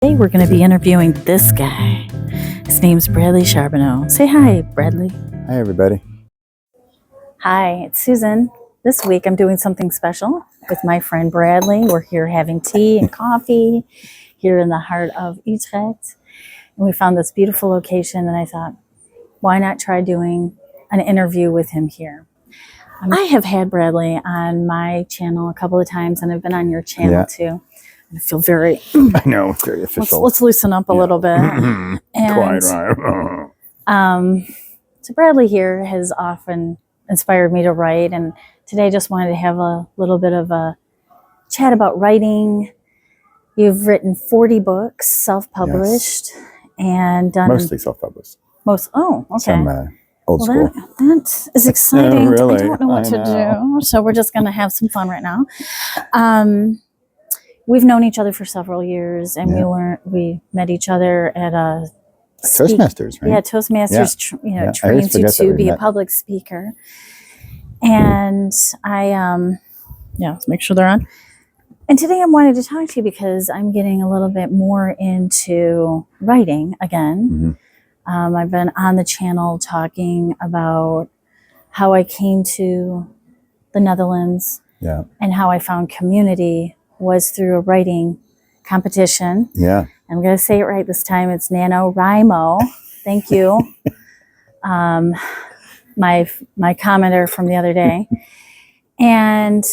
Today we're going to be interviewing this guy. His name's Bradley Charbonneau. Say hi, Bradley. Hi, everybody. Hi, it's Susan. This week I'm doing something special with my friend Bradley. We're here having tea and coffee here in the heart of Utrecht. And we found this beautiful location and I thought, why not try doing an interview with him here? I have had Bradley on my channel a couple of times and I've been on your channel too. I feel very... I know, very official. Let's loosen up a little bit. And, Quite right. So Bradley here has often inspired me to write, and today I just wanted to have a little bit of a chat about writing. You've written 40 books, self-published, and done... Mostly self-published. Oh, okay. Some old school. That is exciting. Really? I don't know what to do, so we're just going to have some fun right now. We've known each other for several years, and we met each other at a Toastmasters, right? Yeah, Toastmasters. Trains you to be a public speaker. And let's make sure they're on. And today I wanted to talk to you because I'm getting a little bit more into writing again. Mm-hmm. I've been on the channel talking about how I came to the Netherlands, and how I found community was through a writing competition. Yeah. I'm going to say it right this time. It's NaNoWriMo. Thank you. My commenter from the other day. And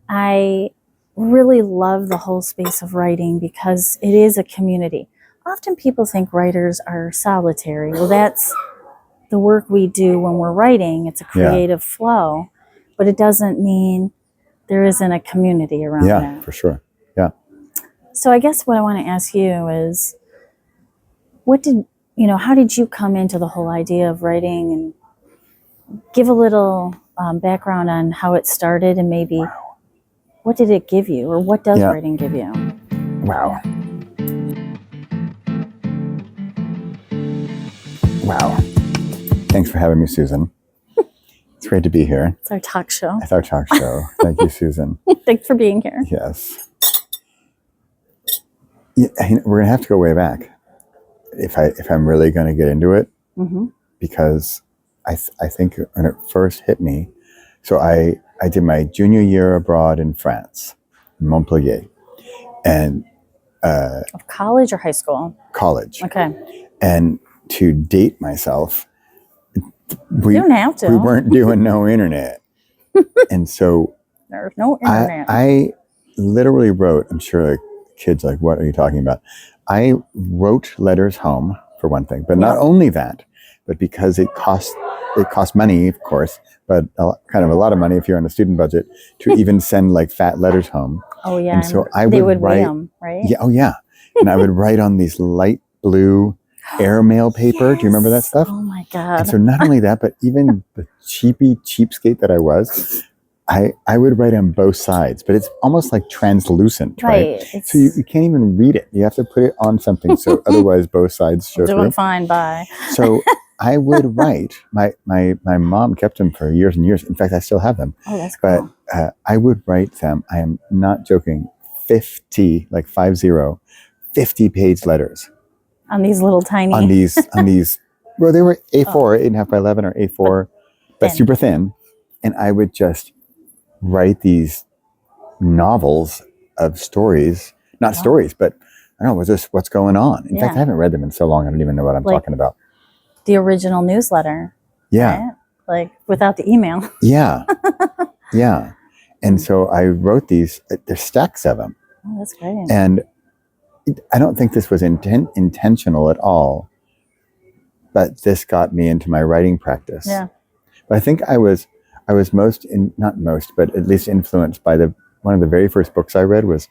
I really love the whole space of writing because it is a community. Often people think writers are solitary. Well, that's the work we do when we're writing. It's a creative flow, but it doesn't mean there isn't a community around that. Yeah, for sure. Yeah. So I guess what I want to ask you is, how did you come into the whole idea of writing, and give a little background on how it started, and maybe what did it give you, or what does writing give you? Wow. Thanks for having me, Susan. It's great to be here. It's our talk show. It's our talk show. Thank you, Susan. Thanks for being here. Yes. Yeah, we're going to have to go way back if I'm really going to get into it, because I think when it first hit me, so I did my junior year abroad in France, Montpellier, and of college or high school? College. Okay. And to date myself, you don't have to. We weren't doing no internet. And so there's no internet. I literally wrote, I'm sure like kids like, what are you talking about? I wrote letters home, for one thing, but not only that, but because it cost money, of course, but kind of a lot of money if you're on a student budget to even send like fat letters home. Oh yeah. And so they would write them, right? Yeah. Oh yeah. And I would write on these light blue airmail paper. Do you remember that stuff? Oh my God. And so not only that, but even the cheapskate that I was, I would write on both sides, but it's almost like translucent, right? So you can't even read it. You have to put it on something so otherwise both sides show through. Doing fine, bye. So I would write, my mom kept them for years and years. In fact, I still have them. Oh, that's cool. But I would write them, I am not joking, 50 page letters. On these little tiny... On these, well, they were A4, 8.5 by 11 or A4, but super thin. And I would just write these novels of stories, not stories, but I don't know, just what's going on. In fact, I haven't read them in so long, I don't even know what I'm talking about. The original newsletter. Yeah. Right? Like without the email. Yeah. Yeah. And so I wrote these, there's stacks of them. Oh, that's great. And I don't think this was intentional at all, but this got me into my writing practice. Yeah. But I think I was not most, but at least influenced by one of the very first books I read was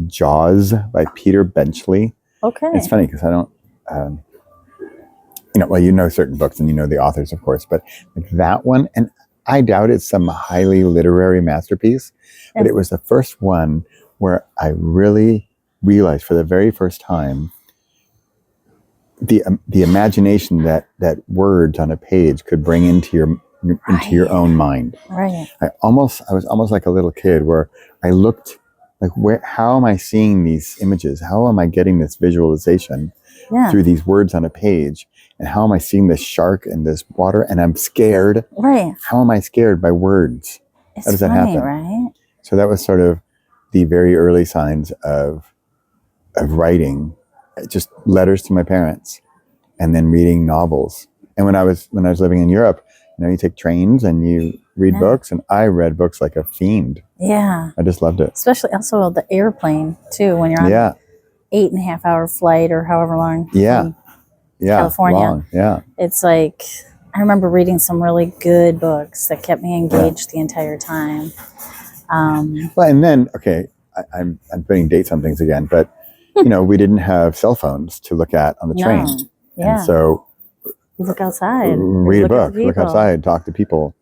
Jaws by Peter Benchley. Okay. It's funny because I don't, certain books and you know the authors, of course, but like that one, and I doubt it's some highly literary masterpiece, but it was the first one where I really realized for the very first time the imagination that words on a page could bring into your own mind. Right. I was almost like a little kid where I looked Like, how am I seeing these images? How am I getting this visualization Yeah. through these words on a page? And how am I seeing this shark in this water? And I'm scared. Right. How am I scared by words? It's How does that funny, happen? right? So that was sort of the very early signs of writing, just letters to my parents, and then reading novels. And when I was living in Europe, you know, you take trains and you read books, and I read books like a fiend. Yeah. I just loved it. Especially also the airplane too, when you're on an 8.5 hour flight or however long. Yeah. California. Long. Yeah. It's like, I remember reading some really good books that kept me engaged the entire time. Well, and then, okay, I'm putting dates on things again, but you know, we didn't have cell phones to look at on the train. Yeah. And so you look outside, read a book, look outside, talk to people.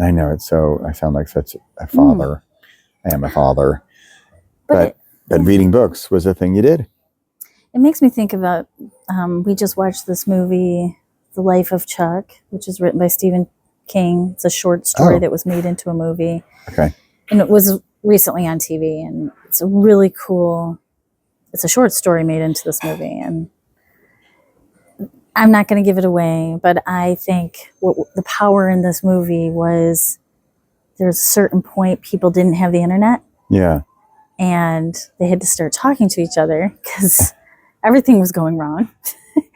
I know I sound like such a father. I am a father. But reading books was a thing you did. It makes me think about, we just watched this movie, The Life of Chuck, which is written by Stephen King. It's a short story that was made into a movie. Okay. And it was recently on TV, and it's a really cool, it's a short story made into this movie. And I'm not going to give it away, but I think the power in this movie was there's a certain point people didn't have the internet. Yeah. And they had to start talking to each other because everything was going wrong.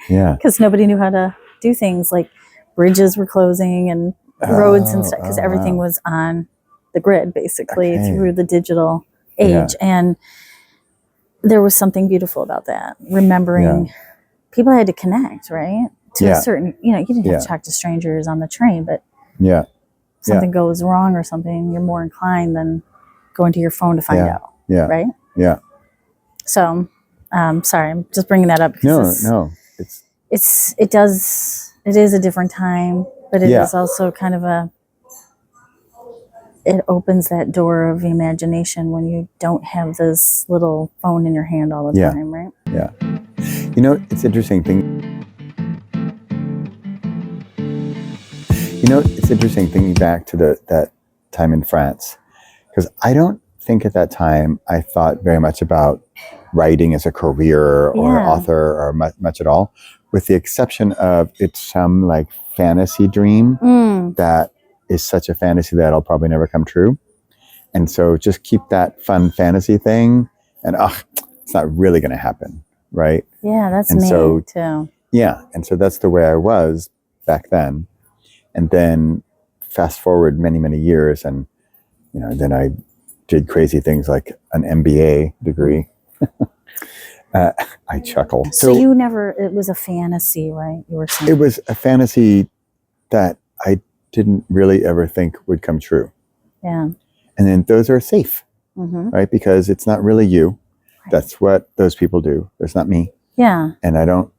Yeah. Because nobody knew how to do things, like bridges were closing and roads and stuff, because everything was on the grid basically through the digital age. And there was something beautiful about that. Remembering people had to connect, right? To a certain, you know, you didn't have to talk to strangers on the train, but something goes wrong or something, you're more inclined than going to your phone to find out. Yeah. Right? Yeah. So, sorry, I'm just bringing that up because it is a different time, but it is also kind of it opens that door of imagination when you don't have this little phone in your hand all the time, right? Yeah. You know, it's interesting thinking back to that time in France, because I don't think at that time I thought very much about writing as a career or author or much at all, with the exception of it's some like fantasy dream that is such a fantasy that it'll probably never come true. And so just keep that fun fantasy thing, and it's not really going to happen, right? Yeah, that's me too. Yeah, and so that's the way I was back then. And then fast forward many, many years, and you know, then I did crazy things like an MBA degree. I chuckle. So you never, it was a fantasy, right? You were saying it was a fantasy that I didn't really ever think would come true. Yeah. And then those are safe, right? Because it's not really you. Right. That's what those people do. It's not me. Yeah. And I don't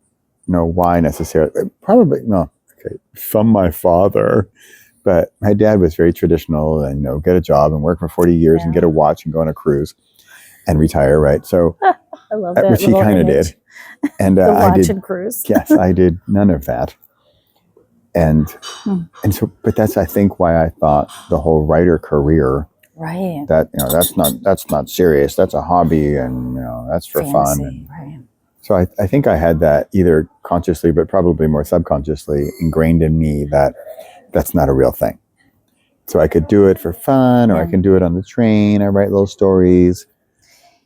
know why necessarily. Probably, no, okay, from my father. But my dad was very traditional and, you know, get a job and work for 40 years and get a watch and go on a cruise and retire, right? So, I love that. Which he kind of did. And the watch I did, and cruise. Yes, I did none of that. And so, but that's, I think, why I thought the whole writer career, right? That, you know, that's not serious. That's a hobby, and you know, that's for fun. And right. So I think I had that either consciously, but probably more subconsciously ingrained in me that that's not a real thing. So I could do it for fun, or I can do it on the train. I write little stories.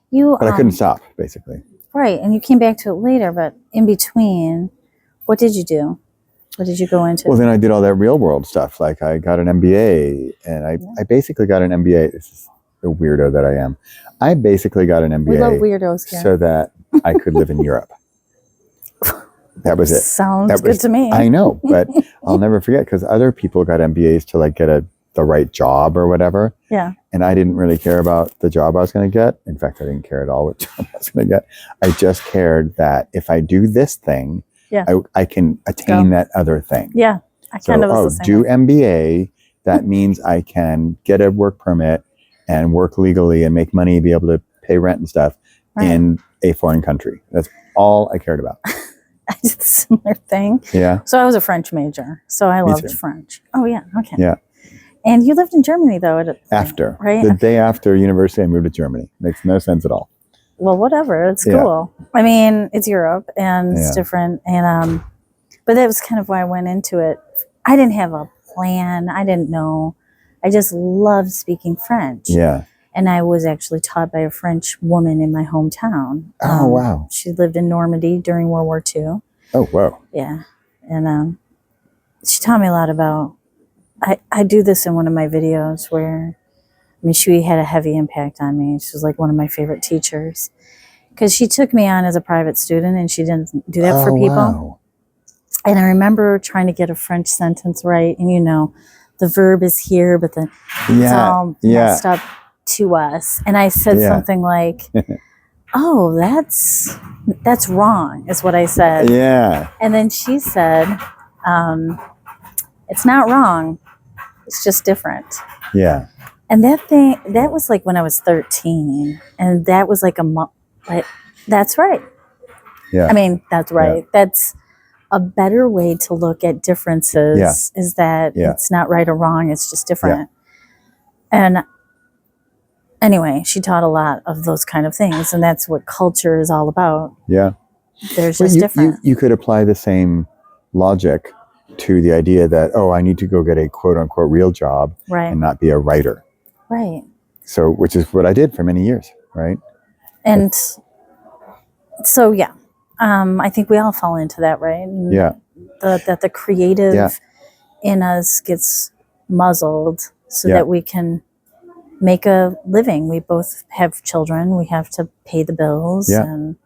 But I couldn't stop, basically. Right, and you came back to it later, but in between, what did you do? What did you go into? Well, then I did all that real world stuff. Like I got an MBA, and I basically got an MBA. This is the weirdo that I am. I basically got an MBA. We love weirdos here. So that I could live in Europe. That was it. Sounds good to me. I know, but I'll never forget, because other people got MBAs to like get the right job or whatever. Yeah. And I didn't really care about the job I was going to get. In fact, I didn't care at all what job I was going to get. I just cared that if I do this thing, I can attain that other thing. Yeah. I kind of was the same way. MBA, that means I can get a work permit and work legally and make money, be able to pay rent and stuff in a foreign country. That's all I cared about. I did a similar thing. Yeah. So I was a French major. So I loved French. Oh, yeah. Okay. Yeah. And you lived in Germany, though. After. Right? The day after university, I moved to Germany. Makes no sense at all. Well, whatever. It's cool. I mean, it's Europe and it's different. And but that was kind of why I went into it. I didn't have a plan. I didn't know. I just loved speaking French. Yeah. And I was actually taught by a French woman in my hometown. Oh, wow. She lived in Normandy during World War II. Oh, wow. Yeah. And she taught me a lot about, I do this in one of my videos where, I mean, she had a heavy impact on me. She was like one of my favorite teachers because she took me on as a private student and she didn't do that for people. Wow. And I remember trying to get a French sentence right. And, you know, the verb is here, but then it's all messed up to us. And I said something like, oh, that's wrong, is what I said. Yeah. And then she said, it's not wrong. It's just different. Yeah. And that was like when I was 13. And that was like that's right. Yeah. I mean, that's right. Yeah. That's a better way to look at differences is that it's not right or wrong. It's just different. Yeah. And anyway, she taught a lot of those kind of things. And that's what culture is all about. Yeah. There's just different. You could apply the same logic to the idea that, oh, I need to go get a quote unquote real job and not be a writer. Right. So, which is what I did for many years. Right. And so, yeah. I think we all fall into that, right? And that the creative in us gets muzzled so that we can make a living. We both have children. We have to pay the bills. And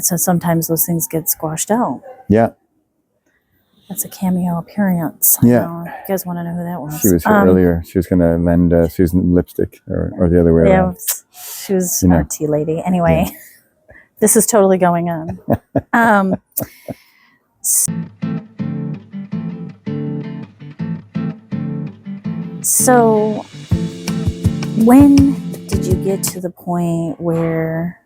so sometimes those things get squashed out. Yeah. That's a cameo appearance. Yeah. You guys want to know who that was? She was here earlier. She was going to lend Susan lipstick or the other way around. She was our tea lady. Anyway. Yeah. This is totally going on. So when did you get to the point where,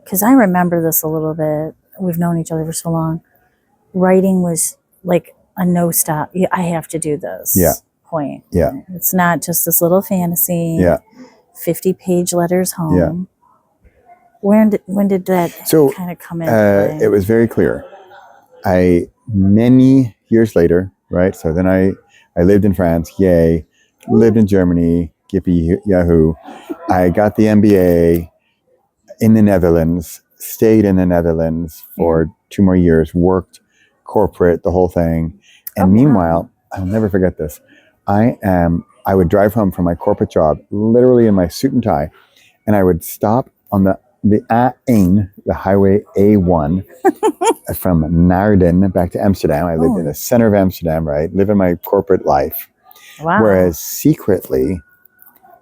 because I remember this a little bit, we've known each other for so long, writing was like a no stop. I have to do this point. Yeah. It's not just this little fantasy. Yeah. 50-page letters home. Yeah. When did that kind of come in? It was very clear. Many years later, right? So then I lived in France, yay. Lived in Germany, yippee yahoo. I got the MBA in the Netherlands, stayed in the Netherlands for 2 more years, worked corporate, the whole thing. And meanwhile, I'll never forget this. I would drive home from my corporate job, literally in my suit and tie, and I would stop on the A1, the highway A1 from Naarden back to Amsterdam. I lived in the center of Amsterdam, right? Living my corporate life. Wow. Whereas secretly,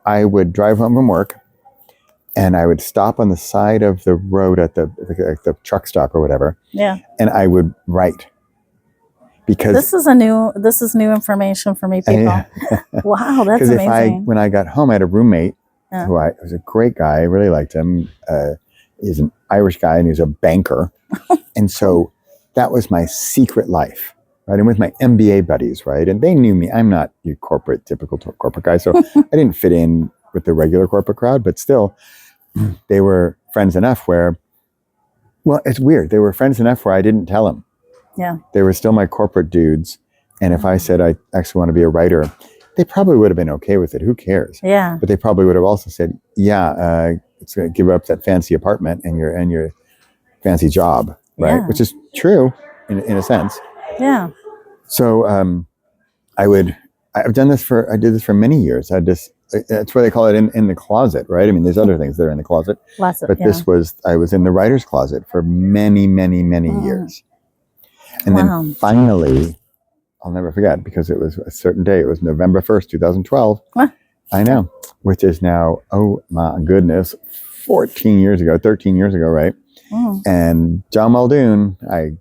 I would drive home from work and I would stop on the side of the road at the truck stop or whatever. Yeah. And I would write. Because this is new information for me, people. Wow, that's amazing. When I got home, I had a roommate who was a great guy. I really liked him. He's an Irish guy and he was a banker. And so that was my secret life, right? And with my MBA buddies, right? And they knew me. I'm not your typical corporate guy. So I didn't fit in with the regular corporate crowd, but still they were friends enough where, well, it's weird. They were friends enough where I didn't tell them. Yeah. They were still my corporate dudes. And if I said I actually want to be a writer, they probably would have been okay with it. Who cares? Yeah. But they probably would have also said, it's going to give up that fancy apartment and your fancy job, right? Yeah. Which is true in a sense. Yeah. So I did this for many years. That's why they call it in the closet, right? I mean, there's other things that are in the closet. But I was in the writer's closet for many, many, many years. And then finally, I'll never forget, because it was a certain day. It was November 1st, 2012. I know, which is now, oh my goodness, 13 years ago, right? And John Muldoon, I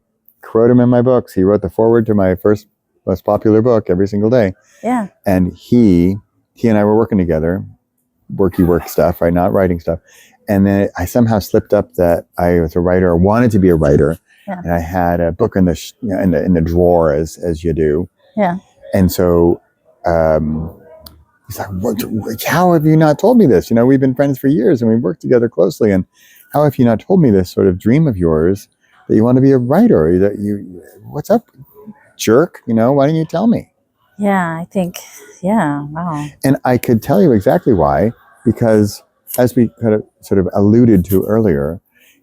quote him in my books. He wrote the foreword to my first most popular book every single day. Yeah. And he and I were working together, work stuff, right? Not writing stuff. And then I somehow slipped up that I was a writer or wanted to be a writer. Yeah. And I had a book in the drawer as you do. Yeah. And so he's like, how have you not told me this? You know, we've been friends for years and we've worked together closely. And how have you not told me this sort of dream of yours that you want to be a writer? That what's up, jerk? You know, why didn't you tell me? Yeah, I think, wow. And I could tell you exactly why, because as we kind of sort of alluded to earlier,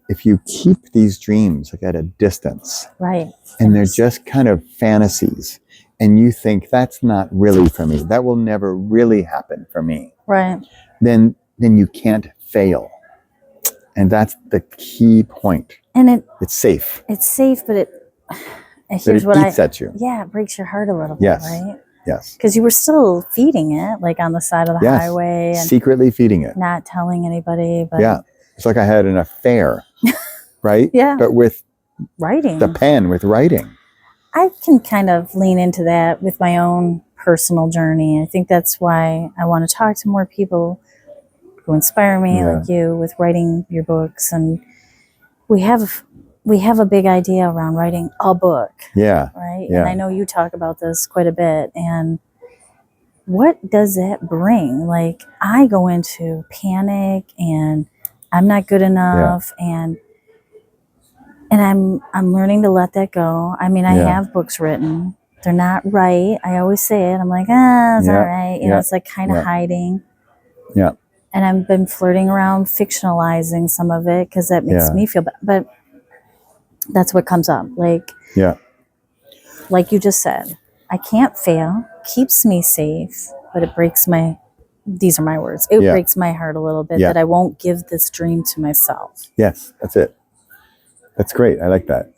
if you keep these dreams like at a distance, right, and they're just kind of fantasies, and you think that's not really for me, that will never really happen for me, right, then you can't fail. And that's the key point. And it's safe. It's safe, but here's what eats at you. Yeah, it breaks your heart a little bit, yes. right? Yes. Because you were still feeding it, like on the side of the highway. And secretly feeding it. Not telling anybody. But yeah. It's like I had an affair, right? Yeah. But with writing. The pen, with writing. I can kind of lean into that with my own personal journey. I think that's why I want to talk to more people who inspire me, like you, with writing your books. And we have a big idea around writing a book. Yeah. Right? Yeah. And I know you talk about this quite a bit. And what does that bring? Like, I go into panic and I'm not good enough, and I'm learning to let that go. I mean, I have books written. They're not right. I always say it. I'm like, it's not right. You know, it's like kind of hiding. Yeah. And I've been flirting around fictionalizing some of it because that makes me feel bad. But that's what comes up. Like you just said, I can't fail. Keeps me safe, but it breaks these are my words. It breaks my heart a little bit that I won't give this dream to myself. Yes, that's it. That's great. I like that.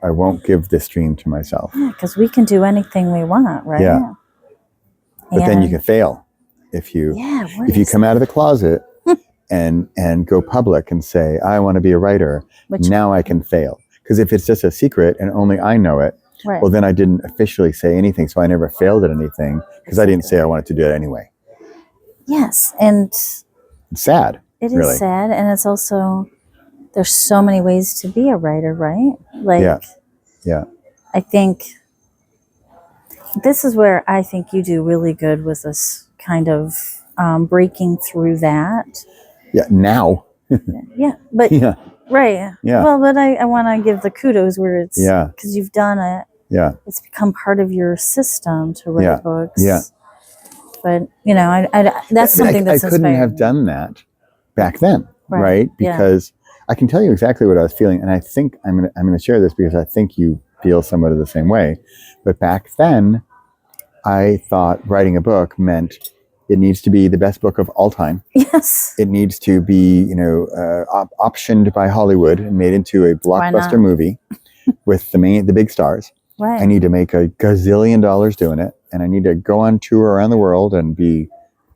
I won't give this dream to myself. Yeah, because we can do anything we want, right? Yeah. But then you can fail if you come out of the closet and go public and say, I want to be a writer. Now I can fail. Because if it's just a secret and only I know it, well, then I didn't officially say anything, so I never failed at anything because I didn't say I wanted to do it anyway. Yes, and it's sad. It is sad, and it's also, there's so many ways to be a writer, right? Like, I think this is where I think you do really good with this kind of breaking through that. Yeah, now. Right. Yeah. Well, but I want to give the kudos where it's, because you've done it. Yeah. It's become part of your system to write books. Yeah. But, you know, that's something that's I couldn't have done that back then, right? Because I can tell you exactly what I was feeling, and I think I'm going to share this because I think you feel somewhat of the same way. But back then, I thought writing a book meant it needs to be the best book of all time. Yes. It needs to be, optioned by Hollywood and made into a blockbuster movie with the big stars. Right. I need to make $1 gazillion doing it, and I need to go on tour around the world and be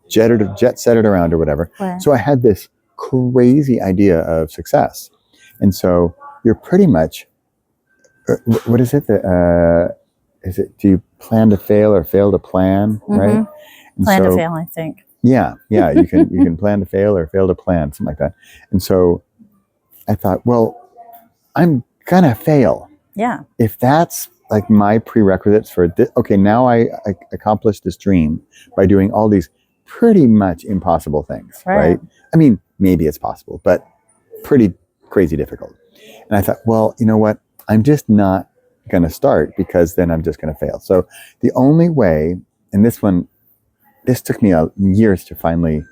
jet-setted around or whatever. Right. So I had this crazy idea of success. And so you're pretty much, what is it? Do you plan to fail or fail to plan, right? And plan to fail, I think. Yeah. You can plan to fail or fail to plan, something like that. And so I thought, well, I'm gonna fail. Yeah. If that's like my prerequisites for this, okay, now I accomplished this dream by doing all these pretty much impossible things, right? I mean, maybe it's possible, but pretty crazy difficult. And I thought, well, you know what? I'm just not going to start because then I'm just going to fail. So the only way, and this took me years to finally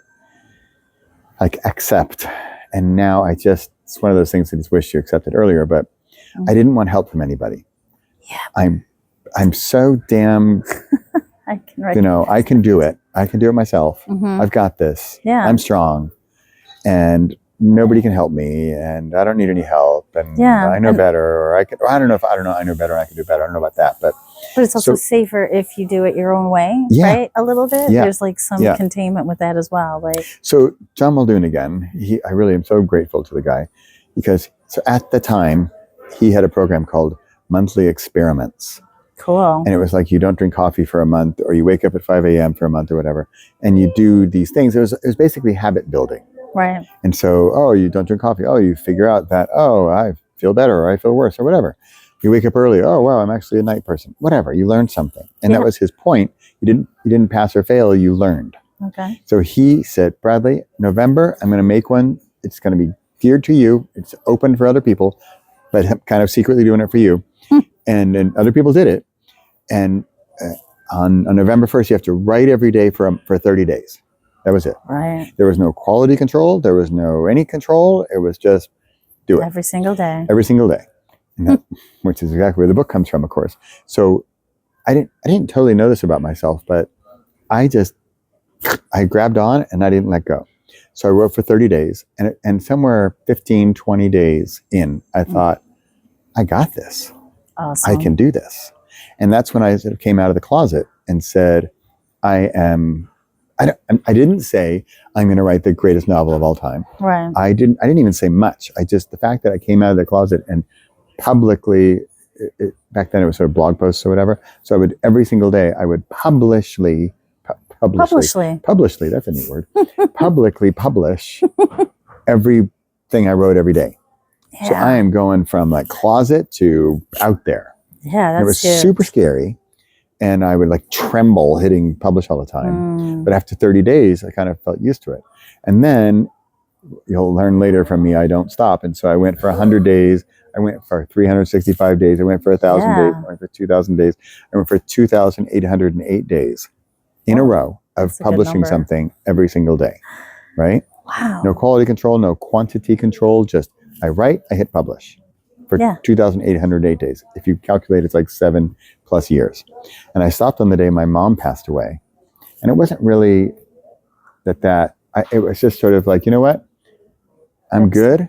accept. And now it's one of those things I just wish you accepted earlier, but I didn't want help from anybody. Yeah. I'm so damn, I can do it. I can do it myself. I've got this. Yeah. I'm strong and nobody can help me and I don't need any help. And I know better, or I don't know, I know better and I can do better. I don't know about that, but it's also safer if you do it your own way, right? A little bit. Yeah. There's some containment with that as well. So John Muldoon again, I really am so grateful to the guy because at the time he had a program called Monthly Experiments. Cool. And it was like, you don't drink coffee for a month, or you wake up at 5 a.m. for a month or whatever. And you do these things. It was basically habit building. Right. And so, you don't drink coffee. You figure out that, I feel better or I feel worse or whatever. You wake up early. Oh, wow, I'm actually a night person. Whatever. You learn something. And that was his point. You didn't pass or fail, you learned. Okay. So he said, Bradley, November, I'm going to make one. It's going to be geared to you. It's open for other people, but I'm kind of secretly doing it for you. And then other people did it. And on November 1st, you have to write every day for 30 days. That was it. Right. There was no quality control. There was no any control. It was just do it. Every single day. Every single day. And that, which is exactly where the book comes from, of course. So I didn't totally know this about myself, but I grabbed on and I didn't let go. So I wrote for 30 days and somewhere 15, 20 days in, I thought, I got this. Awesome. I can do this. And that's when I sort of came out of the closet and said, I didn't say I'm going to write the greatest novel of all time. Right. I didn't even say much. The fact that I came out of the closet and publicly, back then it was sort of blog posts or whatever. So I would, every single day, I would publicly, that's a neat word, publicly publish everything I wrote every day. Yeah. So I am going from like closet to out there. Yeah, that's and it was good. Super scary. And I would like tremble hitting publish all the time. But after 30 days, I kind of felt used to it. And then you'll learn later from me, I don't stop. And so I went for 100 days. I went for 365 days. I went for 1,000 days. I went for 2,000 days. I went for 2,808 days in a row of publishing something every single day. Right? Wow. No quality control, no quantity control. Just I write, I hit publish for 2,808 days. If you calculate, it's like 7+ years. And I stopped on the day my mom passed away. And it wasn't really it was just sort of like, you know what? I'm good.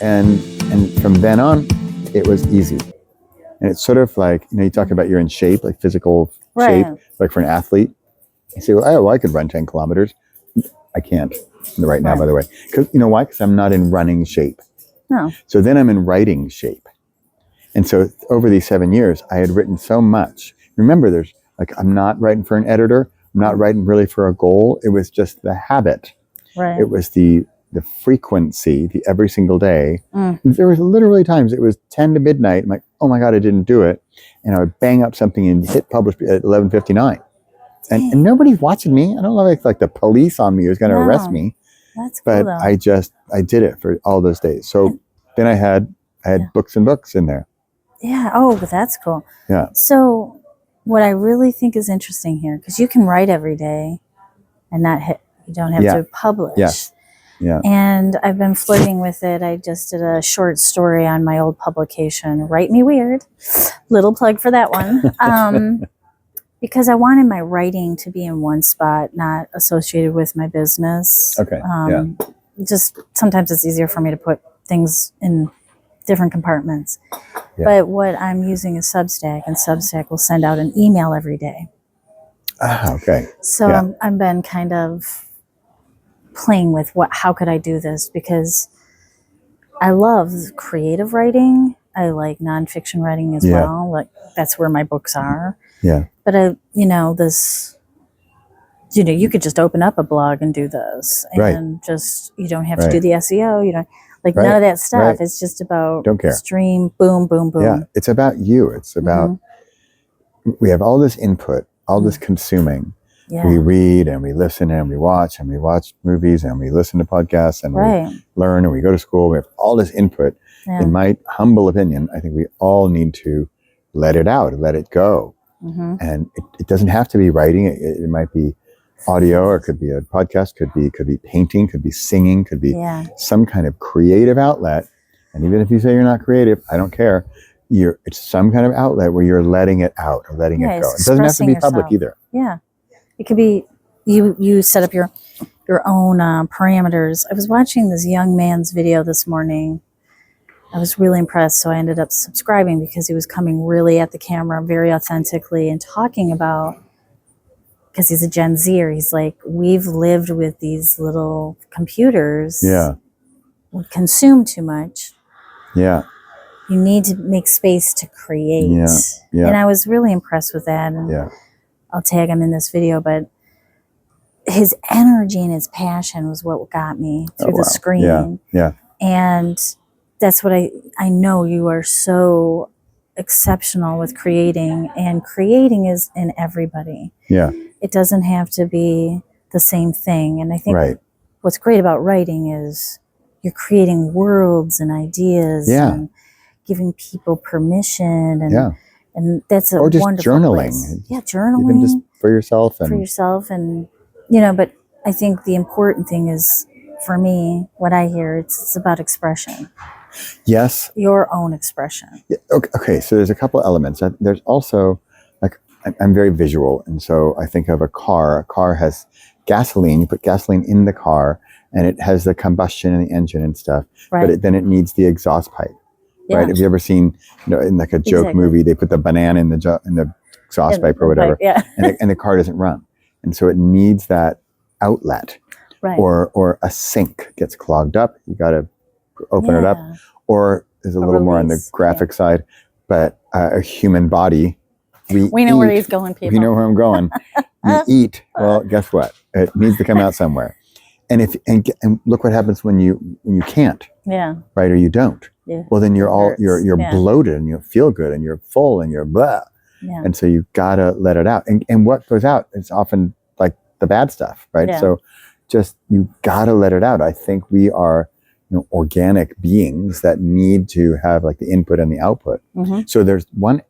And from then on, it was easy. And it's sort of like, you talk about you're in shape, like physical shape, like for an athlete. You say, well, I could run 10 kilometers. I can't right now, by the way. Because you know why? Because I'm not in running shape. No. So then I'm in writing shape. And so over these 7 years, I had written so much. Remember, there's like, I'm not writing for an editor. I'm not writing really for a goal. It was just the habit. Right. It was the frequency, the every single day. There was literally times it was 10 to midnight. I'm like, oh my God, I didn't do it. And I would bang up something and hit publish at 11:59. And nobody's watching me. I don't know if like the police on me was going to arrest me. That's cool, but though. I did it for all those days. So then I had books and books in there. Yeah. Oh, but that's cool. Yeah. So what I really think is interesting here, because you can write every day and you don't have to publish. Yes. Yeah. And I've been flirting with it. I just did a short story on my old publication, Write Me Weird. Little plug for that one. Because I wanted my writing to be in one spot, not associated with my business. Okay. Just sometimes it's easier for me to put things in different compartments. Yeah. But what I'm using is Substack, and Substack will send out an email every day. Okay. So I've been kind of playing with how could I do this, because I love creative writing. I like nonfiction writing as well. Like that's where my books are. Yeah. But you could just open up a blog and do this, and just you don't have to do the SEO. You don't none of that stuff. It's just about don't care. Stream, boom, boom, boom. Yeah, it's about you. It's about we have all this input, all this consuming. Yeah. We read and we listen and we watch movies and we listen to podcasts and we learn and we go to school. We have all this input. Yeah. In my humble opinion, I think we all need to let it out, let it go. And it doesn't have to be writing. It might be audio, or it could be a podcast, could be painting, could be singing, could be some kind of creative outlet. And even if you say you're not creative, I don't care. It's some kind of outlet where you're letting it out or letting it go. It doesn't have to be public either. Yeah. It could be you set up your own parameters. I was watching this young man's video this morning. I was really impressed, so I ended up subscribing because he was coming really at the camera very authentically and talking about, because he's a Gen Zer, he's like, we've lived with these little computers. Yeah. We consume too much. Yeah. You need to make space to create. Yeah. Yeah. And I was really impressed with that. And I'll tag him in this video, but his energy and his passion was what got me through the screen. Yeah. Yeah. And that's what I know you are so exceptional with creating, and creating is in everybody. Yeah. It doesn't have to be the same thing. And I think what's great about writing is you're creating worlds and ideas and giving people permission, and that's a or just wonderful journaling. place. Yeah, journaling. Even just for yourself. And, you know, but I think the important thing is, for me, what I hear, it's about expression. Yes. Your own expression. Yeah, okay, so there's a couple elements. There's also, like, I'm very visual, and so I think of a car. A car has gasoline. You put gasoline in the car, and it has the combustion in the engine and stuff. Right. But then it needs the exhaust pipe. Right? Have you ever seen, in like a joke movie, they put the banana in the exhaust pipe or whatever, and the car doesn't run, and so it needs that outlet. Right. Or a sink gets clogged up. You got to open it up. Or there's a little more on the graphic side, but a human body. We know where he's going, people. We know where I'm going. You eat. Well, guess what? It needs to come out somewhere. And look what happens when you can't. Yeah. Right, or you don't. Yeah. Well, then you're bloated and you feel good and you're full and you're blah. Yeah. And so you gotta let it out. And what goes out is often like the bad stuff, right? Yeah. So just you gotta let it out. I think we are, organic beings that need to have like the input and the output. Mm-hmm. So there's one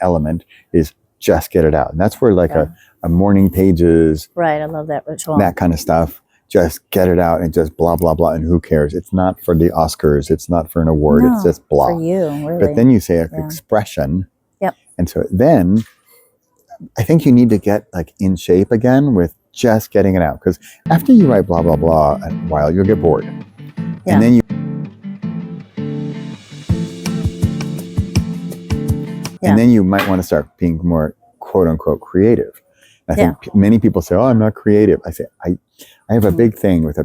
element is just get it out, and that's where like a morning pages. Right, I love that ritual. That kind of stuff. Just get it out and just blah blah blah, and who cares? It's not for the Oscars. It's not for an award. No, it's just blah. For you, really. But then you say expression. Yep. And so then I think you need to get like in shape again with just getting it out, because after you write blah blah blah a while, you'll get bored. Yeah. And then you might want to start being more quote unquote creative. I think many people say, "Oh, I'm not creative." I say, I have a big thing with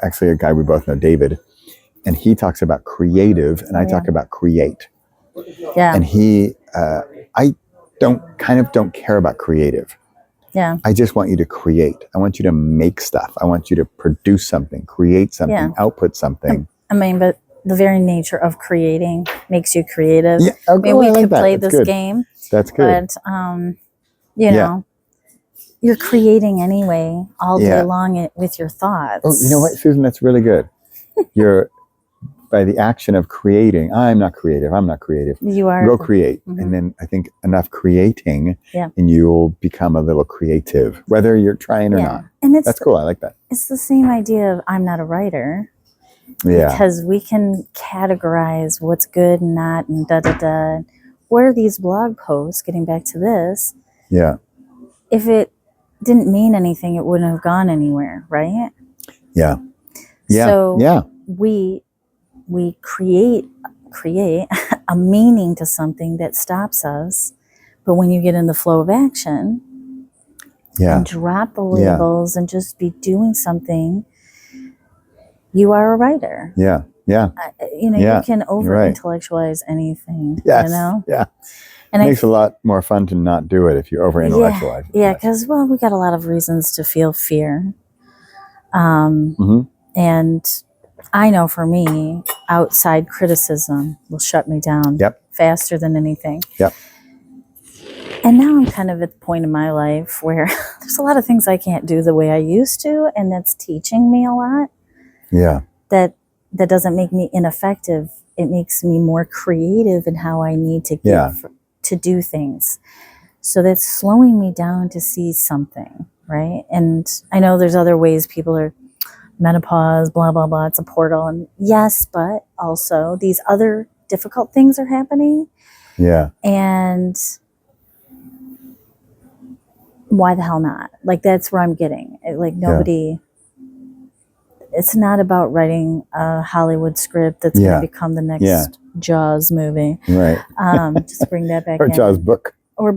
actually a guy we both know, David, and he talks about creative, and I talk about create. Yeah. And I don't care about creative. Yeah. I just want you to create. I want you to make stuff. I want you to produce something, create something, output something. I mean, but the very nature of creating makes you creative. Yeah. I mean, we could play this game. That's good. But, you know, you're creating anyway all day long with your thoughts. Oh, you know what, Susan? That's really good. You're, by the action of creating, I'm not creative. You are. Go create. Mm-hmm. And then I think enough creating and you'll become a little creative, whether you're trying or not. And that's cool. I like that. It's the same idea of I'm not a writer. Yeah. Because we can categorize what's good and not and da-da-da. Where these blog posts, getting back to this, if it didn't mean anything, it wouldn't have gone anywhere, right? Yeah. Yeah. So we create a meaning to something that stops us. But when you get in the flow of action and drop the labels and just be doing something, you are a writer. Yeah. Yeah. You can over-intellectualize anything. Yes. Yeah. And it makes it a lot more fun to not do it if you over-intellectualize it. Yeah, because, we got a lot of reasons to feel fear. And I know for me, outside criticism will shut me down faster than anything. Yep. And now I'm kind of at the point in my life where there's a lot of things I can't do the way I used to, and that's teaching me a lot. Yeah. That doesn't make me ineffective. It makes me more creative in how I need to get to do things. So that's slowing me down to see something, right? And I know there's other ways people are menopause, blah, blah, blah. It's a portal. And yes, but also these other difficult things are happening. Yeah. And why the hell not? Like, that's where I'm getting. Nobody... It's not about writing a Hollywood script that's going to become the next Jaws movie. Right. Just bring that back or in. Jaws book. Or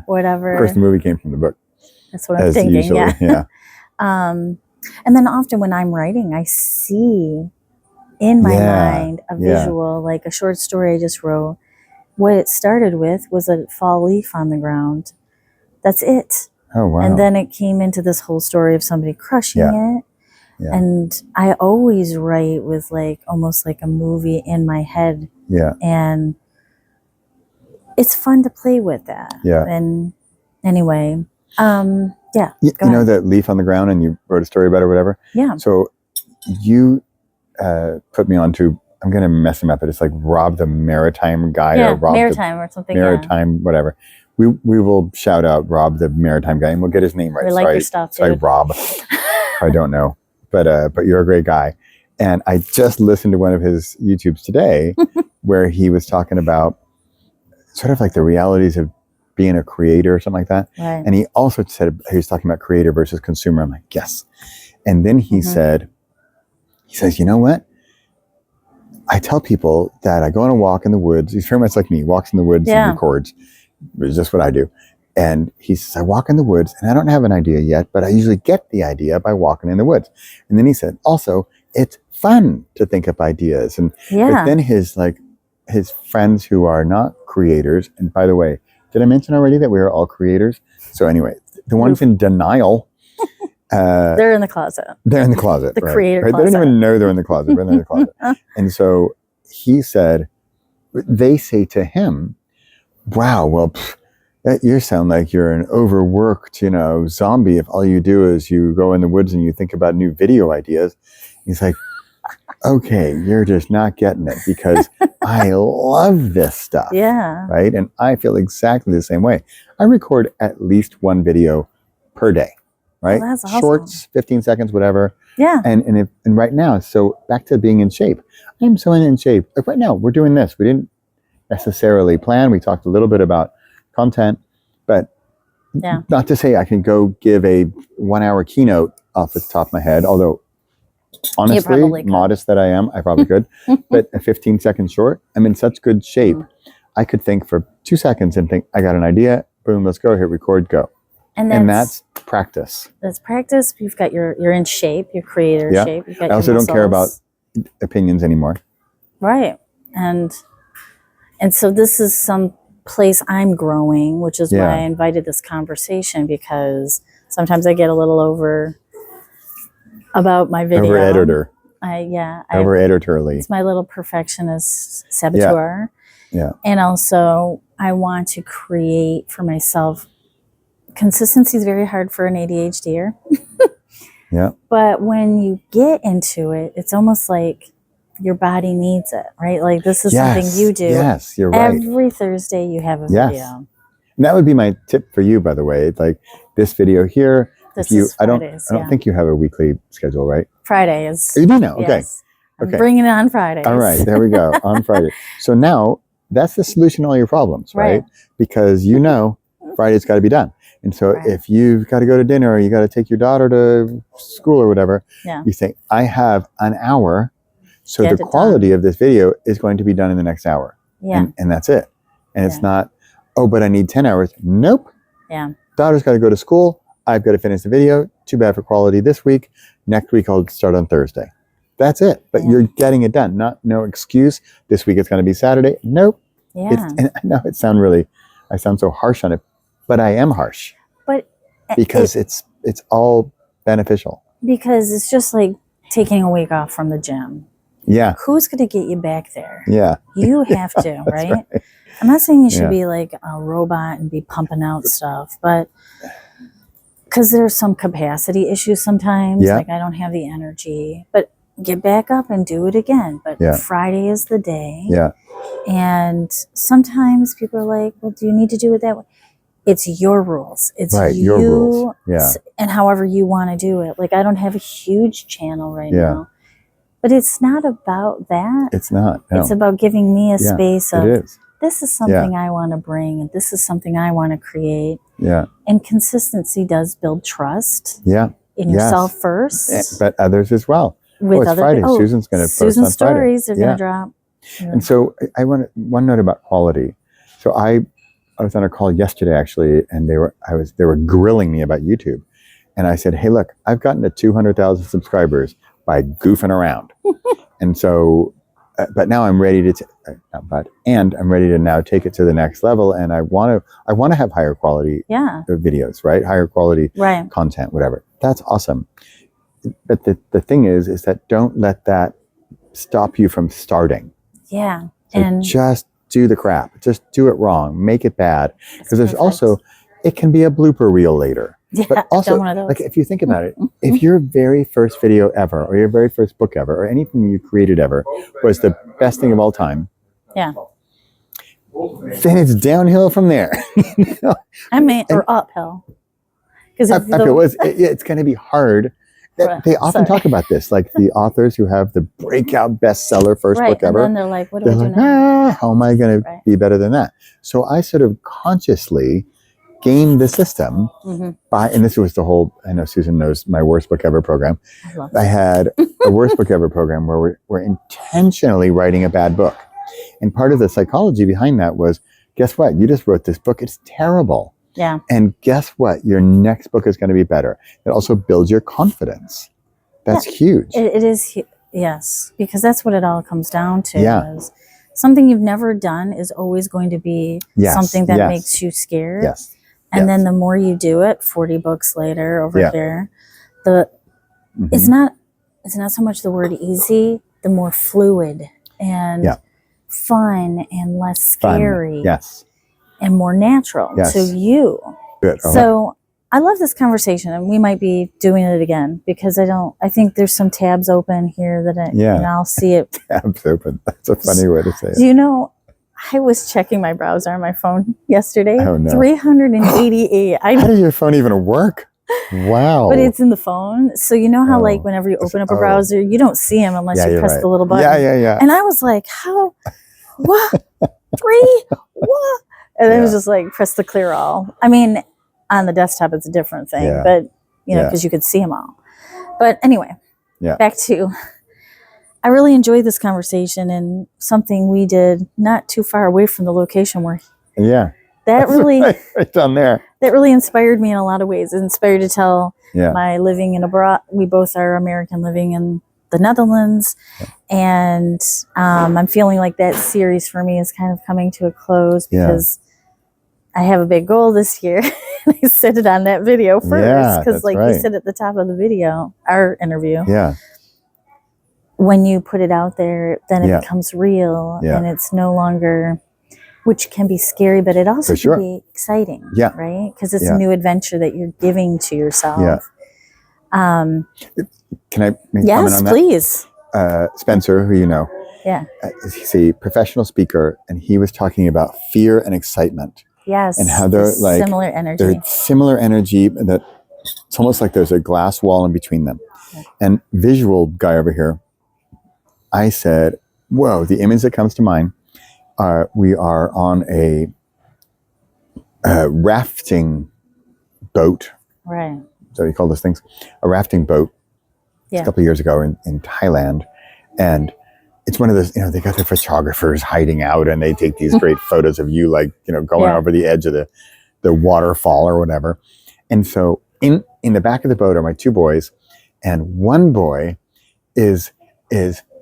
whatever. Of course, the movie came from the book. That's what I'm thinking, usually. Yeah. And then often when I'm writing, I see in my mind a visual, like a short story I just wrote. What it started with was a fall leaf on the ground. That's it. Oh, wow. And then it came into this whole story of somebody crushing it. And I always write with like almost like a movie in my head. Yeah. And it's fun to play with that. Yeah. And anyway, yeah. You know that leaf on the ground, and you wrote a story about it or whatever? Yeah. So you put me on to, I'm going to mess him up, but it's like Rob the Maritime guy, or Rob Maritime or something. Maritime, whatever. We will shout out Rob the Maritime guy, and we'll get his name right. We like your stuff, sorry, Rob. I don't know, but you're a great guy. And I just listened to one of his YouTubes today where he was talking about sort of like the realities of being a creator or something like that. Right. And he also said, he was talking about creator versus consumer. I'm like, yes. And then he says, you know what? I tell people that I go on a walk in the woods. He's very much like me, walks in the woods and records. It's just what I do. And he says, I walk in the woods and I don't have an idea yet, but I usually get the idea by walking in the woods. And then he said, also, it's fun to think up ideas. And but then his friends who are not creators, and by the way, did I mention already that we are all creators? So anyway, the ones in denial, they're in the closet. They're in the closet. The creator closet. They don't even know they're in the closet, but they're in the closet. And so he said, they say to him, wow, well, you sound like you're an overworked, zombie if all you do is you go in the woods and you think about new video ideas. He's like, okay, you're just not getting it, because I love this stuff. Yeah. Right? And I feel exactly the same way. I record at least one video per day. Right? Oh, that's awesome. Shorts, 15 seconds, whatever. Yeah. And right now, so back to being in shape. I'm so in shape. Like right now, we're doing this. We didn't necessarily plan. We talked a little bit about content, but not to say I can go give a 1 hour keynote off the top of my head, although honestly, modest that I am, I probably could. But a 15-second short, I'm in such good shape. I could think for 2 seconds and think, I got an idea. Boom, let's go. Hit record, go. And that's practice. That's practice. You're in shape. You're creator shape. You've got I also don't care about opinions anymore. Right. And so this is some place I'm growing, which is why I invited this conversation, because sometimes I get a little over about my video. Over editor. Over editorly. It's my little perfectionist saboteur. Yeah. And also I want to create for myself. Consistency is very hard for an ADHDer. Yeah. But when you get into it, it's almost like your body needs it, right? Like this is something you do. Yes, you're right. Every Thursday you have a video. And that would be my tip for you, by the way. Like this video here. This is Fridays, I don't think you have a weekly schedule, right? Fridays. You do now? Okay. Yes. I'm bringing it on Fridays. All right, there we go. On Friday. So now that's the solution to all your problems, right? Because Friday's got to be done. And so if you've got to go to dinner or you got to take your daughter to school or whatever, you think, I have an hour. So the quality of this video is going to be done in the next hour. Yeah. And that's it. And it's not, oh, but I need 10 hours. Nope. Yeah. Daughter's got to go to school. I've got to finish the video. Too bad for quality this week. Next week, I'll start on Thursday. That's it. But you're getting it done. No excuse. This week it's going to be Saturday. Nope. Yeah. And I know I sound so harsh on it, but I am harsh. But because it's all beneficial. Because it's just like taking a week off from the gym. Yeah. Who's going to get you back there? Yeah. You have to, right? I'm not saying you should be like a robot and be pumping out stuff, but because there's some capacity issues sometimes. Yeah. Like I don't have the energy, but get back up and do it again. But Friday is the day. Yeah. And sometimes people are like, well, do you need to do it that way? It's your rules. It's your rules. Yeah. And however you want to do it. Like I don't have a huge channel right now. But it's not about that. It's not. No. It's about giving me a space of this is something I want to bring and this is something I want to create. Yeah. And consistency does build trust. Yeah. In yourself first. But others as well. With it's Friday. Susan's going to post on Susan's stories Friday. are going to drop. Yeah. And so I want one note about quality. So I was on a call yesterday actually, and they were grilling me about YouTube. And I said, hey, look, I've gotten to 200,000 subscribers by goofing around. And so, but now I'm ready to, I'm ready to now take it to the next level. And I want to have higher quality videos, right? Higher quality content, whatever. That's awesome. the thing is that don't let that stop you from starting. Yeah. So and just do the crap. Just do it wrong. Make it bad. Because there's also, it can be a blooper reel later. Yeah, but also, like if you think about it, if your very first video ever, or your very first book ever, or anything you created ever was the best thing of all time, yeah, then it's downhill from there. I mean, or uphill. Because it's going to be hard. They often talk about this, like the authors who have the breakout bestseller first book ever. And then they're like, what do I do now? How am I going to be better than that? So I sort of consciously gamed the system by, and this was the whole, I know Susan knows my worst book ever program. I had a worst book ever program where we're intentionally writing a bad book. And part of the psychology behind that was, guess what? You just wrote this book. It's terrible. Yeah. And guess what? Your next book is going to be better. It also builds your confidence. That's huge. It is. Yes. Because that's what it all comes down to. Is something you've never done is always going to be something that makes you scared. Yes. And then the more you do it, 40 books later over here, it's not so much the word easy, the more fluid and fun and less scary. Yes. And more natural to you. Good. So I love this conversation, and we might be doing it again because I think there's some tabs open here that I'll see it. Tabs open. That's a funny way to say it. You know, I was checking my browser on my phone yesterday. Oh, no. 388. How does your phone even work? Wow. But it's in the phone. So you know how like whenever you open up a browser, you don't see them unless you press the little button. Yeah. And I was like, how? What? 3? What? And it was just like, press the clear all. I mean, on the desktop, it's a different thing, but you know, because you could see them all. But anyway, back to, I really enjoyed this conversation and something we did not too far away from the location where that really, right down there. That really inspired me in a lot of ways. It inspired to tell my living in abroad. We both are American living in the Netherlands. And I'm feeling like that series for me is kind of coming to a close because I have a big goal this year. I said it on that video first because you said at the top of the video, our interview. Yeah. When you put it out there, then it becomes real and it's no longer, which can be scary, but it also can be exciting. Yeah. Right? Because it's a new adventure that you're giving to yourself. Yeah. Can I comment on that? Please. Spencer, who you know, he's a professional speaker, and he was talking about fear and excitement. Yes, and how they're like similar energy. They're similar energy. That it's almost like there's a glass wall in between them. And visual guy over here, I said, "Whoa!" The image that comes to mind we are on a rafting boat. Right. So you call those things a rafting boat. A couple of years ago in Thailand, and it's one of those, they got their photographers hiding out and they take these great photos of you, like, going over the edge of the waterfall or whatever. And so in the back of the boat are my two boys, and one boy is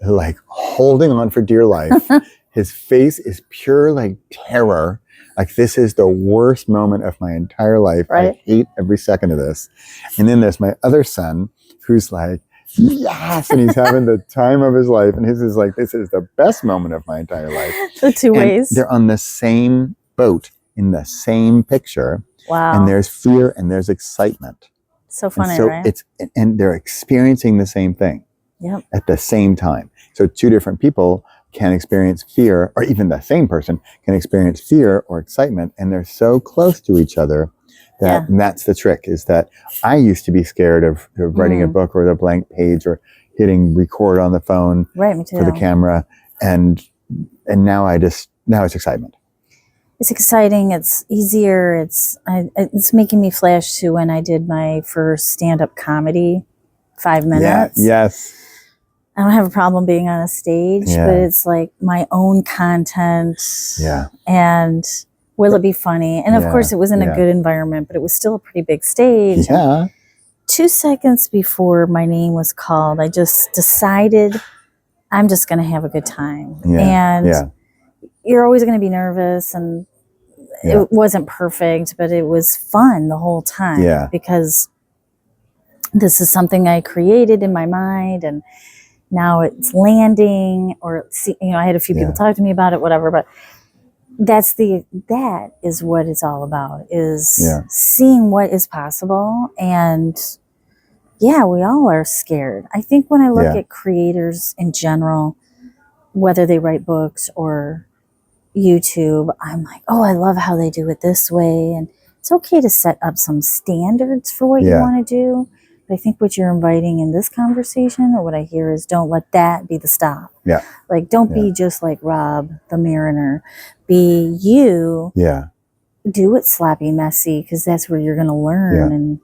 like holding on for dear life. His face is pure like terror. Like, this is the worst moment of my entire life. Right. I hate every second of this. And then there's my other son who's like, yes, and he's having the time of his life, and his is like, this is the best moment of my entire life. The two ways. They're on the same boat in the same picture. Wow. And there's fear and there's excitement. So funny, and so right? And they're experiencing the same thing at the same time. So two different people can experience fear, or even the same person can experience fear or excitement, and they're so close to each other. That's the trick, is that I used to be scared of writing a book or the blank page or hitting record on the phone for the camera. And now it's excitement. It's exciting. It's easier. It's making me flash to when I did my first stand-up comedy, 5 minutes. Yes. I don't have a problem being on a stage, but it's like my own content. Yeah. And will it be funny? And of course it was in a good environment, but it was still a pretty big stage. Yeah. 2 seconds before my name was called, I just decided I'm just going to have a good time. And you're always going to be nervous, and it wasn't perfect, but it was fun the whole time because this is something I created in my mind, and now it's landing, or, I had a few people talk to me about it, whatever, but that is what it's all about, is seeing what is possible. And we all are scared. I think when I look at creators in general, whether they write books or YouTube, I'm like, oh, I love how they do it this way. And it's okay to set up some standards for what you want to do. But I think what you're inviting in this conversation, or what I hear, is don't let that be the stop. Yeah. Like, don't be just like Rob the Mariner. Be you. Yeah. Do it sloppy, messy, because that's where you're going to learn. And,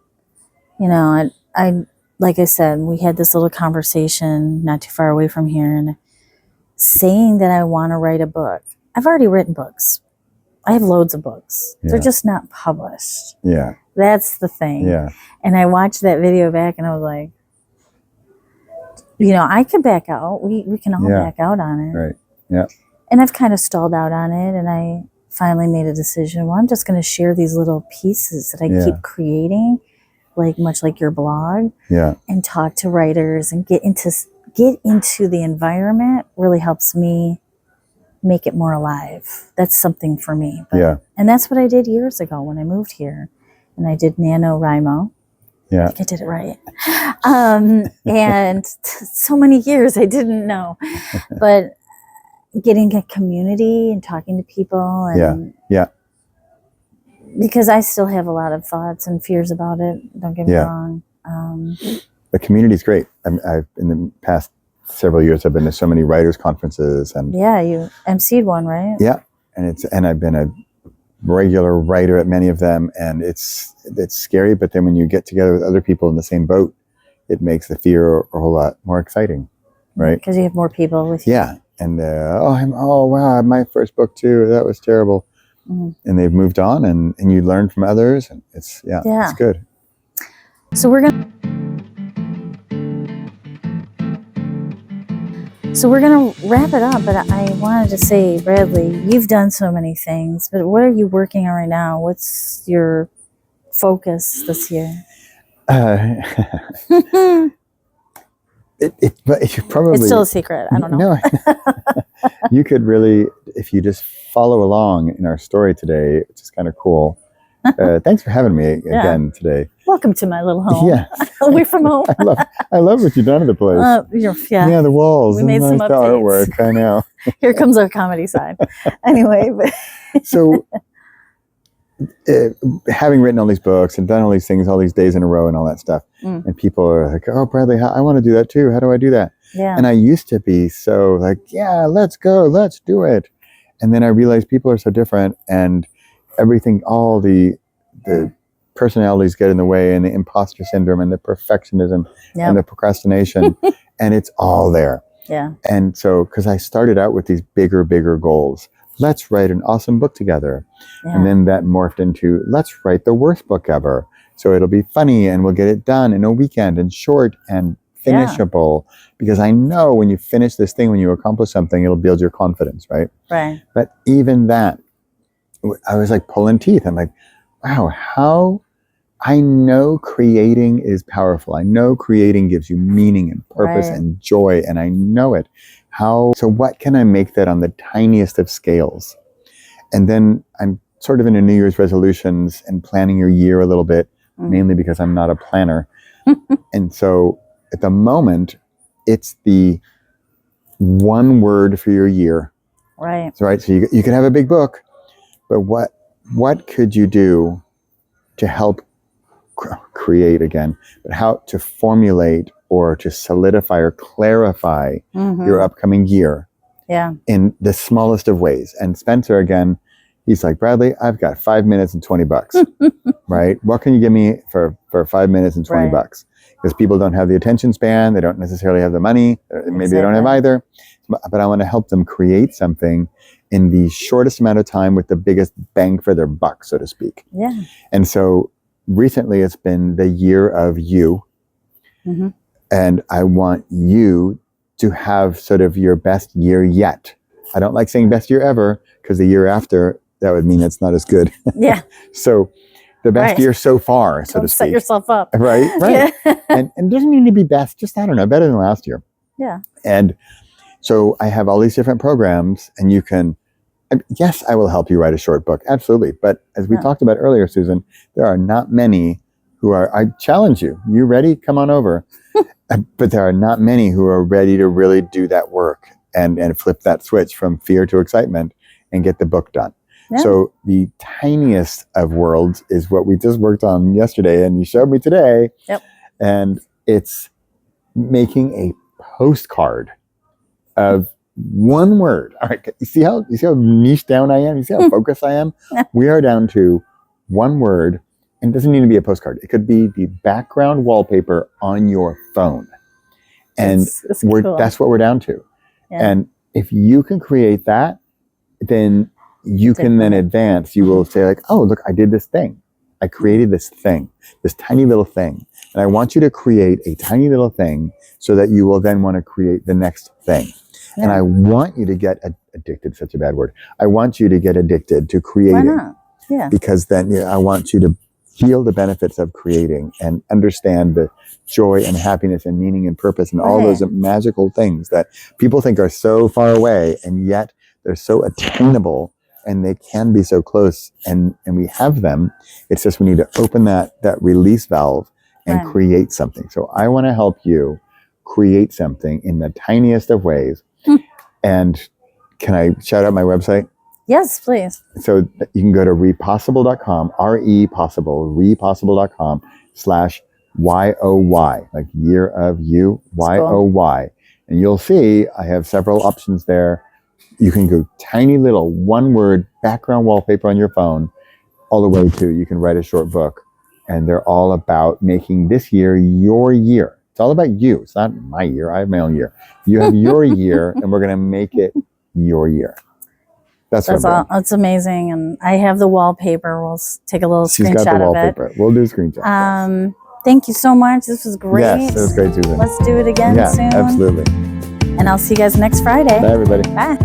I like I said, we had this little conversation not too far away from here, and saying that I want to write a book. I've already written books. I have loads of books. They're just not published. Yeah. That's the thing. Yeah. And I watched that video back, and I was like, I could back out. We can all back out on it. Right. Yeah. And I've kind of stalled out on it, and I finally made a decision. Well, I'm just going to share these little pieces that I keep creating, much like your blog. Yeah. And talk to writers and get into the environment. Really helps me make it more alive. That's something for me. And that's what I did years ago when I moved here, and I did NaNoWriMo. Yeah. I think I did it right. And so many years I didn't know, but getting a community and talking to people, and because I still have a lot of thoughts and fears about it. Don't get me wrong. The community's great. I've in the past several years, I've been to so many writers' conferences, and you emceed one, right? Yeah, and I've been a regular writer at many of them, and it's scary. But then when you get together with other people in the same boat, it makes the fear a whole lot more exciting, right? Because you have more people with you. Yeah, and wow, my first book too. That was terrible, and they've moved on, and you learn from others, and it's good. So we're gonna wrap it up, but I wanted to say, Bradley, you've done so many things, but what are you working on right now? What's your focus this year? It's still a secret. I don't know. No, you could really, if you just follow along in our story today, which is kind of cool. Thanks for having me again today. Welcome to my little home. Yeah. Away from home. I love what you've done to the place. The walls. We made some updates. Artwork, I know. Here comes our comedy side. Anyway. So, having written all these books and done all these things, all these days in a row and all that stuff, and people are like, oh, Bradley, I want to do that too. How do I do that? Yeah. And I used to be so like, let's go, let's do it. And then I realized people are so different, and everything, all the personalities get in the way, and the imposter syndrome, and the perfectionism, and the procrastination, and it's all there. Yeah. And so, because I started out with these bigger goals, let's write an awesome book together, and then that morphed into let's write the worst book ever. So it'll be funny, and we'll get it done in a weekend, and short and finishable, because I know when you finish this thing, when you accomplish something, it'll build your confidence, right? Right. But even that, I was like pulling teeth. I'm like, wow, how I know creating is powerful. I know creating gives you meaning and purpose and joy, and I know it. So what can I make that on the tiniest of scales? And then I'm sort of into New Year's resolutions and planning your year a little bit, mainly because I'm not a planner. And so at the moment, it's the one word for your year. Right. So you could have a big book, but what could you do to help create again, but how to formulate or to solidify or clarify your upcoming year in the smallest of ways? And Spencer, again, he's like, Bradley, I've got 5 minutes and $20, right? What can you give me for 5 minutes and $20? Because people don't have the attention span. They don't necessarily have the money. Maybe they don't have either. But I want to help them create something in the shortest amount of time with the biggest bang for their buck, so to speak. Yeah. And so recently it's been the year of you. And I want you to have sort of your best year yet. I don't like saying best year ever, because the year after, that would mean it's not as good. Yeah. So the best year so far, so Don't to speak. set yourself up. Right. Yeah. and it doesn't need to be best, just, I don't know, better than last year. Yeah. And so I have all these different programs, and you can, yes, I will help you write a short book. Absolutely. But as we talked about earlier, Susan, there are not many who are, I challenge you. You ready? Come on over. But there are not many who are ready to really do that work and flip that switch from fear to excitement and get the book done. Yeah. So the tiniest of worlds is what we just worked on yesterday, and you showed me today. Yep. And it's making a postcard of one word. All right. You see how niche down I am? You see how focused I am? We are down to one word. And it doesn't need to be a postcard. It could be the background wallpaper on your phone. And it's cool. That's what we're down to. Yeah. And if you can create that, then you can then advance. You will say like, oh, look, I did this thing. I created this thing, this tiny little thing. And I want you to create a tiny little thing so that you will then want to create the next thing. Yeah. And I want you to get addicted, such a bad word. I want you to get addicted to creating. Why not? Yeah. Because then I want you to feel the benefits of creating and understand the joy and happiness and meaning and purpose and all those magical things that people think are so far away, and yet they're so attainable, and they can be so close, and we have them. It's just we need to open that release valve and create something. So I want to help you create something in the tiniest of ways. And can I shout out my website? Yes, please. So you can go to repossible.com, repossible.com/YOY, like year of you, YOY. And you'll see I have several options there. You can go tiny little one word background wallpaper on your phone, all the way to you can write a short book. And they're all about making this year your year. It's all about you. It's not my year. I have my own year. You have your year, and we're going to make it your year. That's amazing. And I have the wallpaper. We'll take a little screenshot of it. We'll do a screenshot. Thank you so much. This was great. Yes, it was great, Susan. Let's do it again soon. Yeah, absolutely. And I'll see you guys next Friday. Bye, everybody. Bye.